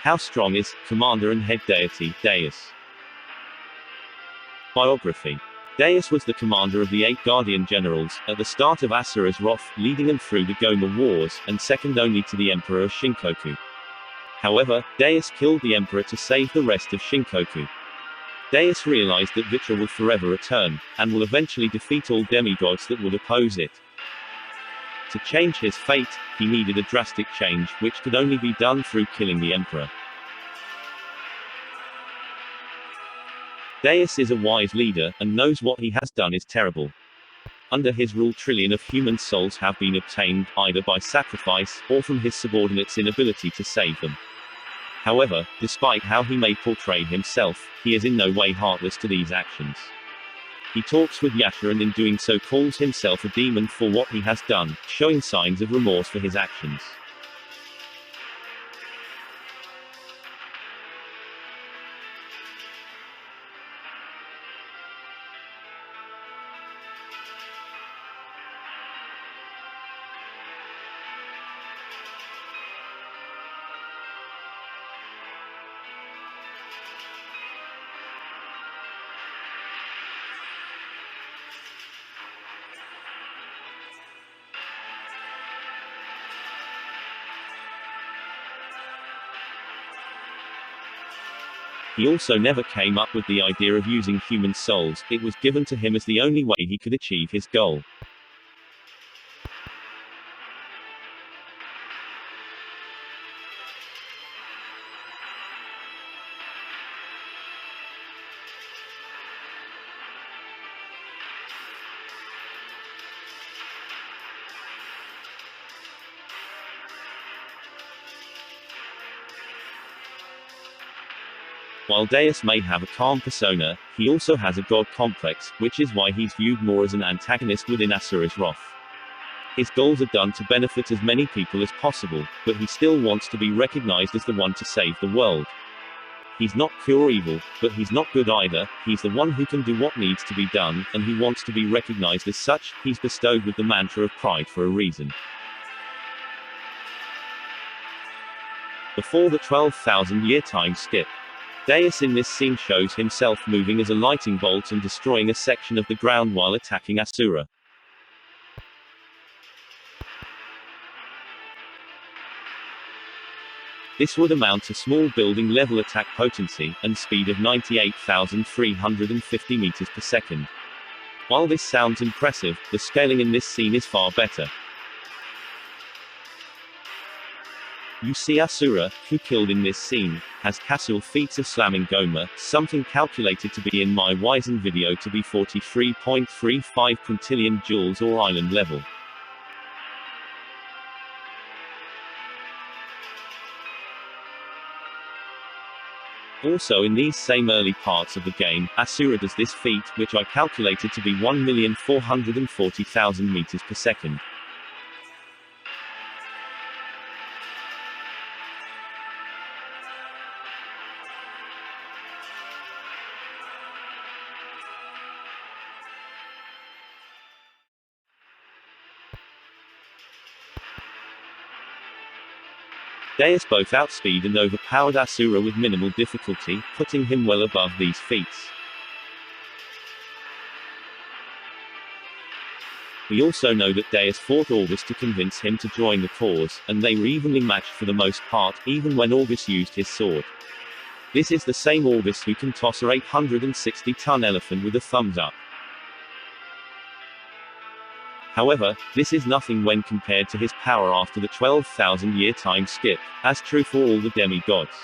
How strong is commander and head deity, Deus? Biography. Deus was the commander of the 8 Guardian Generals, at the start of Asura's Wrath, leading them through the Goma Wars, and second only to the Emperor of Shinkoku. However, Deus killed the Emperor to save the rest of Shinkoku. Deus realized that Vitra will forever return, and will eventually defeat all demigods that would oppose it. To change his fate, he needed a drastic change, which could only be done through killing the Emperor. Deus is a wise leader, and knows what he has done is terrible. Under his rule, trillion of human souls have been obtained, either by sacrifice, or from his subordinates' inability to save them. However, despite how he may portray himself, he is in no way heartless to these actions. He talks with Yasha and in doing so calls himself a demon for what he has done, showing signs of remorse for his actions. He also never came up with the idea of using human souls, it was given to him as the only way he could achieve his goal. While Deus may have a calm persona, he also has a god complex, which is why he's viewed more as an antagonist within Asura's Wrath. His goals are done to benefit as many people as possible, but he still wants to be recognized as the one to save the world. He's not pure evil, but he's not good either, he's the one who can do what needs to be done, and he wants to be recognized as such. He's bestowed with the mantra of pride for a reason. Before the 12,000-year time skip, Deus in this scene shows himself moving as a lightning bolt and destroying a section of the ground while attacking Asura. This would amount to small building level attack potency, and speed of 98,350 meters per second. While this sounds impressive, the scaling in this scene is far better. You see Asura, who killed in this scene, has casual feats of slamming Goma, something calculated to be in my Wizen video to be 43.35 quintillion joules or island level. Also in these same early parts of the game, Asura does this feat, which I calculated to be 1,440,000 meters per second. Deus both outspeed and overpowered Asura with minimal difficulty, putting him well above these feats. We also know that Deus fought August to convince him to join the cause, and they were evenly matched for the most part, even when August used his sword. This is the same August who can toss a 860-ton elephant with a thumbs up. However, this is nothing when compared to his power after the 12,000-year time skip, as true for all the demigods.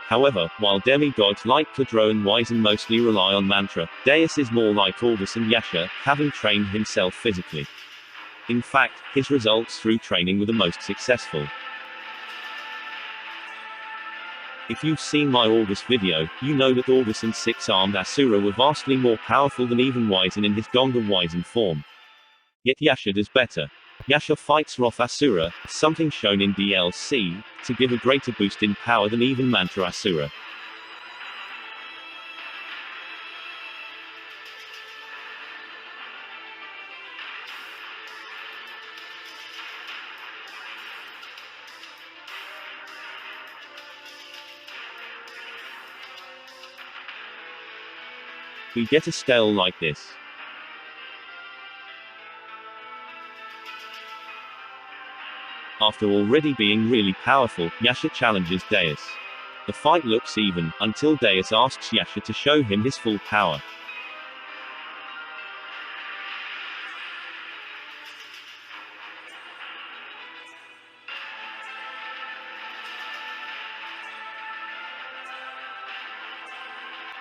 However, while demigods like Kudro and Wyzen mostly rely on mantra, Deus is more like August and Yasha, having trained himself physically. In fact, his results through training were the most successful. If you've seen my August video, you know that August and six-armed Asura were vastly more powerful than even Wyzen in his Gonga Wyzen form. Yet Yasha does better. Yasha fights Wrath Asura, something shown in DLC, to give a greater boost in power than even Mantra Asura. We get a scale like this. After already being really powerful, Yasha challenges Deus. The fight looks even, until Deus asks Yasha to show him his full power.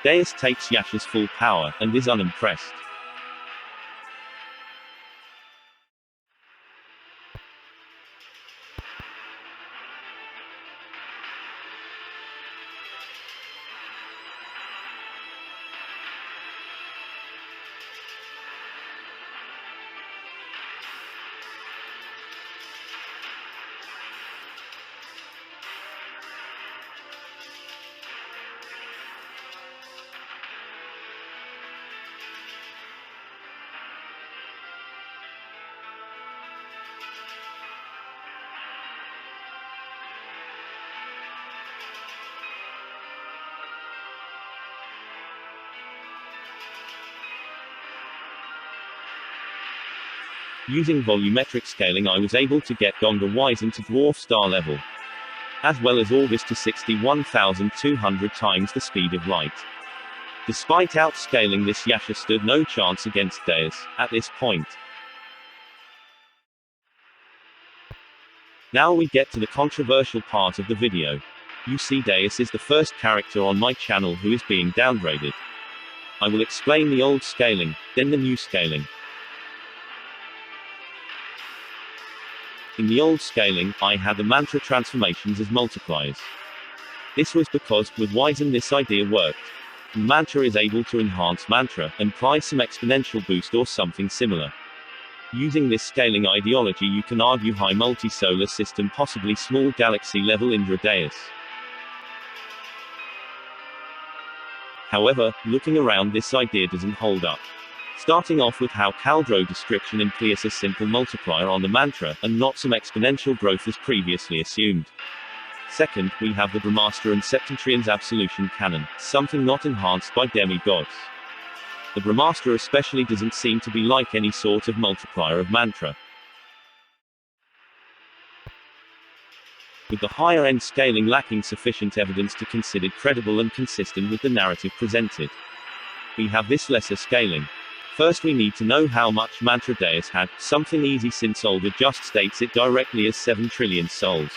Deus takes Yasha's full power, and is unimpressed. Using volumetric scaling I was able to get Gonga Wyzen to dwarf star level, as well as August to 61,200 times the speed of light. Despite outscaling this, Yasha stood no chance against Deus, at this point. Now we get to the controversial part of the video. You see, Deus is the first character on my channel who is being downgraded. I will explain the old scaling, then the new scaling. In the old scaling, I had the mantra transformations as multipliers. This was because, with Wyzen this idea worked. Mantra is able to enhance mantra, imply some exponential boost or something similar. Using this scaling ideology you can argue high multi-solar system, possibly small galaxy level Indra Deus. However, looking around this idea doesn't hold up. Starting off with how Caldro description implies a simple multiplier on the mantra, and not some exponential growth as previously assumed. Second, we have the Brahmastra and Septentrion's absolution canon, something not enhanced by demigods. The Brahmastra especially doesn't seem to be like any sort of multiplier of mantra. With the higher end scaling lacking sufficient evidence to consider credible and consistent with the narrative presented. We have this lesser scaling. First we need to know how much mantra Deus had, something easy since Olga just states it directly as 7 trillion souls.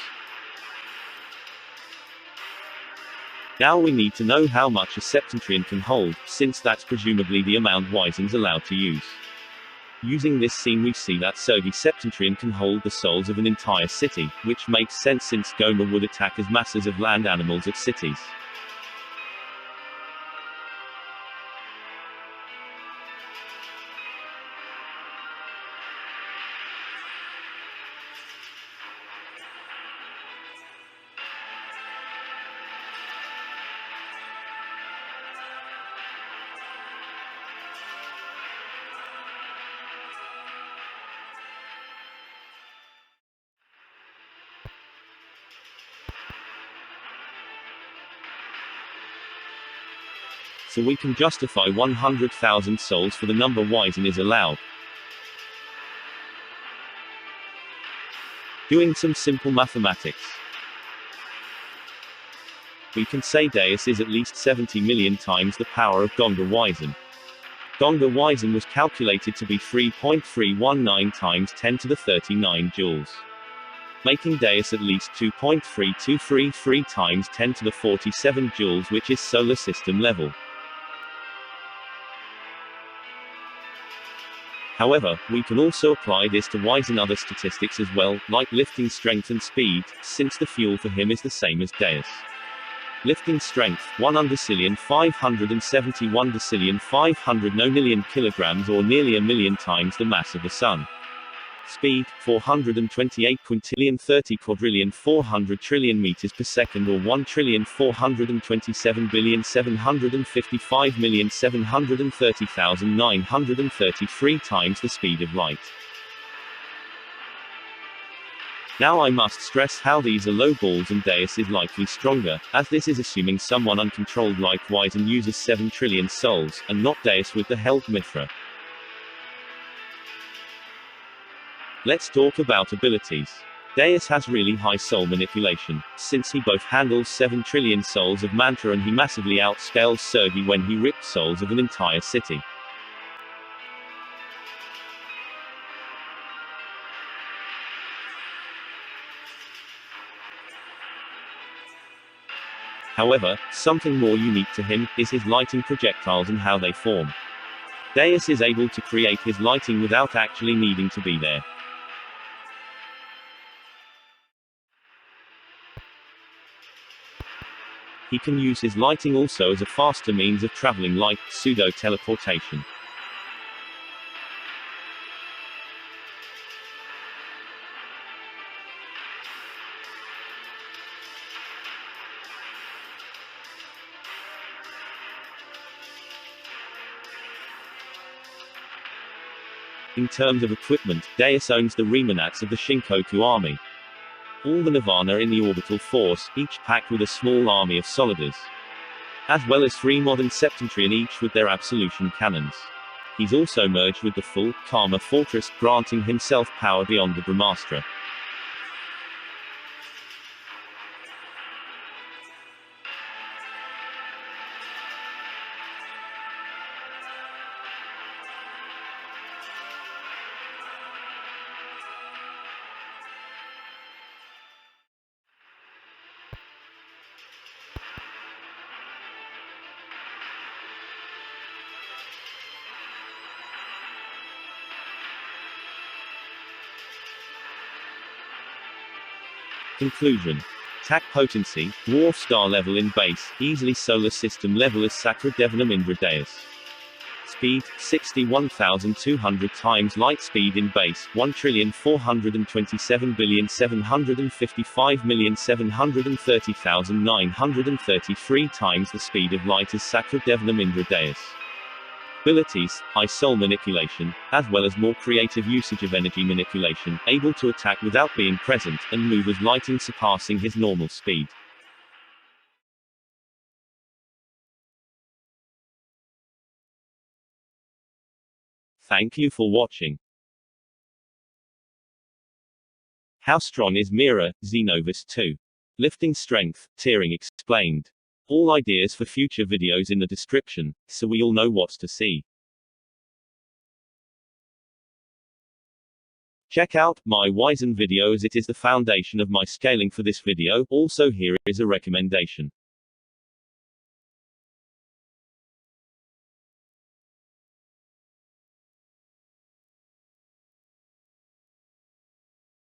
Now we need to know how much a Septentrion can hold, since that's presumably the amount Wyzen's allowed to use. Using this scene we see that Sergi Septentrion can hold the souls of an entire city, which makes sense since Goma would attack as masses of land animals at cities. So we can justify 100,000 souls for the number Wyzen is allowed. Doing some simple mathematics, we can say Deus is at least 70 million times the power of Gonga Wisen. Gonga Wisen was calculated to be 3.319 times 10 to the 39 joules, making Deus at least 2.3233 times 10 to the 47 joules, which is solar system level. However, we can also apply this to Wisen other statistics as well, like lifting strength and speed, since the fuel for him is the same as Deus. Lifting strength, 1,571,500 nonillion kilograms, or nearly a million times the mass of the Sun. Speed, 428 quintillion 30 quadrillion 400 trillion meters per second, or 1,427,755,730,933 times the speed of light. Now I must stress how these are low balls and Deus is likely stronger, as this is assuming someone uncontrolled like Wisen uses 7 trillion souls, and not Deus with the help Mithra. Let's talk about abilities. Deus has really high soul manipulation, since he both handles 7 trillion souls of mantra and he massively outscales Sergi when he rips souls of an entire city. However, something more unique to him is his lighting projectiles and how they form. Deus is able to create his lighting without actually needing to be there. He can use his lighting also as a faster means of traveling, like pseudo-teleportation. In terms of equipment, Deus owns the Remanats of the Shinkoku army. All the Nirvana in the orbital force, each packed with a small army of Solidars, as well as 3 modern Septentrion, each with their absolution cannons. He's also merged with the full Karma fortress, granting himself power beyond the Brahmastra. Conclusion. Attack potency, dwarf star level in base, easily solar system level as Sacra Devanam Indra Deus. Speed, 61,200 times light speed in base, 1,427,755,730,933 times the speed of light as Sacra Devanam Indra Deus. Abilities, high soul manipulation, as well as more creative usage of energy manipulation, able to attack without being present, and move as lighting surpassing his normal speed. Thank you for watching. How strong is Mira, Xenoverse 2? Lifting strength, tearing explained. All ideas for future videos in the description, so we all know what's to see. Check out my Wisen video as it is the foundation of my scaling for this video. Also here is a recommendation.